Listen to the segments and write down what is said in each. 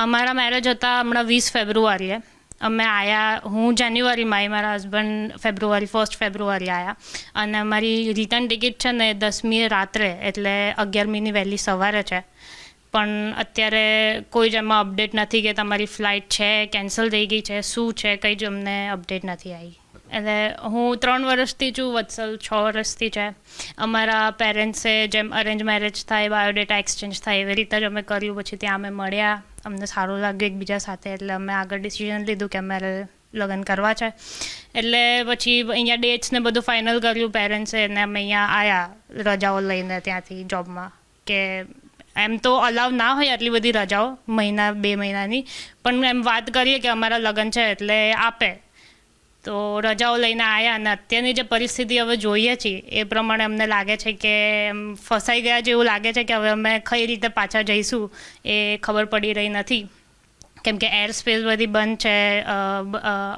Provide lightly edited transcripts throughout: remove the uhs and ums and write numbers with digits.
અમારા મેરેજ હતા હમણાં 20 ફેબ્રુઆરીએ. અમે આવ્યા, હું જાન્યુઆરીમાં આવી, મારા હસબન્ડ ફેબ્રુઆરી 1 ફેબ્રુઆરી આવ્યા. અને અમારી રિટર્ન ટિકિટ છે ને 10મીએ રાત્રે, એટલે 11મીની વહેલી સવારે છે. પણ અત્યારે કોઈ જ એમાં અપડેટ નથી કે તમારી ફ્લાઇટ છે, કેન્સલ થઈ ગઈ છે, શું છે, કંઈ જ અમને અપડેટ નથી આવી. એટલે હું 3 વર્ષથી છું, વત્સલ 6 વર્ષથી છે. અમારા પેરેન્ટ્સે જેમ અરેન્જ મેરેજ થાય, બાયોડેટા એક્સચેન્જ થાય, એવી રીતે જ અમે કર્યું. પછી ત્યાં અમે મળ્યા, અમને સારું લાગ્યું એકબીજા સાથે, એટલે અમે આગળ ડિસિઝન લીધું કે અમારે લગ્ન કરવા છે. એટલે પછી અહીંયા ડેટ્સ ને બધું ફાઇનલ કર્યું પેરેન્ટ્સે, અને અમે અહીંયા આવ્યા રજાઓ લઈને ત્યાંથી જોબમાં. કે એમ તો અલાવ ના હોય આટલી બધી રજાઓ, મહિના 2 મહિનાની, પણ એમ વાત કરીએ કે અમારા લગ્ન છે એટલે આપે. તો રજાઓ લઈને આવ્યા, અને અત્યારની જે પરિસ્થિતિ હવે જોઈએ છીએ એ પ્રમાણે અમને લાગે છે કે એમ ફસાઈ ગયા જેવું લાગે છે, કે હવે અમે કઈ રીતે પાછા જઈશું એ ખબર પડી રહી નથી. કેમ કે એર સ્પેસ બધી બંધ છે.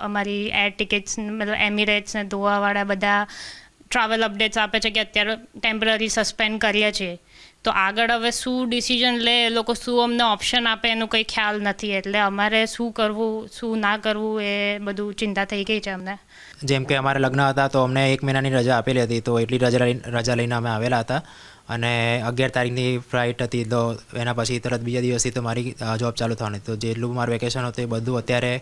અમારી એર ટિકિટ્સ, મતલબ એમિરેટ્સ ને ગોવાવાળા બધા ટ્રાવેલ અપડેટ્સ આપે છે કે અત્યારે ટેમ્પરરી સસ્પેન્ડ કરીએ છીએ. તો આગળ હવે શું ડિસિઝન લે એ લોકો, શું અમને ઓપ્શન આપે, એનું કંઈ ખ્યાલ નથી. એટલે અમારે શું કરવું, શું ના કરવું, એ બધું ચિંતા થઈ ગઈ છે અમને. જેમ કે અમારા લગ્ન હતા તો અમને 1 મહિનાની રજા આપેલી હતી, તો એટલી રજા લઈને અમે આવેલા હતા. અને 11 તારીખની ફ્લાઇટ હતી, તો એના પછી તરત બીજા દિવસથી તો મારી જોબ ચાલુ થવાની. તો જેટલું મારું વેકેશન હતું એ બધું અત્યારે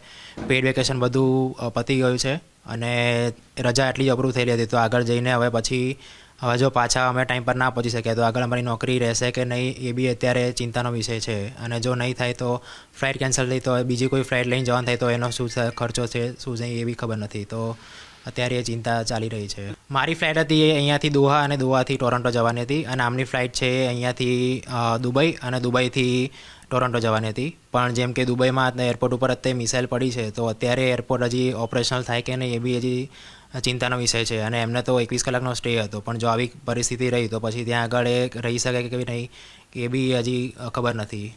પેઇડ વેકેશન બધું પતી ગયું છે, અને રજા એટલી જ અપ્રૂવ થયેલી હતી. તો આગળ જઈને હવે જો પાછા અમે ટાઈમ પર ના પહોંચી શક્યા તો આગળ અમારી નોકરી રહેશે કે નહીં, એ બી અત્યારે ચિંતાનો વિષય છે. અને જો નહીં થાય તો ફ્લાઇટ કેન્સલ થઈ તો બીજી કોઈ ફ્લાઇટ લઈને જવાનું થાય તો એનો શું ખર્ચો છે, શું છે, એ બી ખબર નથી. તો અત્યારે એ ચિંતા ચાલી રહી છે. મારી ફ્લાઇટ હતી એ અહીંયાથી દોહા, અને દોહાથી ટોરન્ટો જવાની હતી. અને આમની ફ્લાઇટ છે અહીંયાથી દુબઈ, અને દુબઈથી ટોરન્ટો જવાની હતી. પણ જેમ કે દુબઈમાં એરપોર્ટ ઉપર અત્યારે મિસાઇલ પડી છે, તો અત્યારે એરપોર્ટ હજી ઓપરેશનલ થાય કે નહીં એ બી હજી ચિંતાનો વિષય છે. અને એમને તો 21 કલાકનો સ્ટે હતો, પણ જો આવી પરિસ્થિતિ રહી તો પછી ત્યાં આગળ એ રહી શકે કે નહીં એ બી હજી ખબર નથી.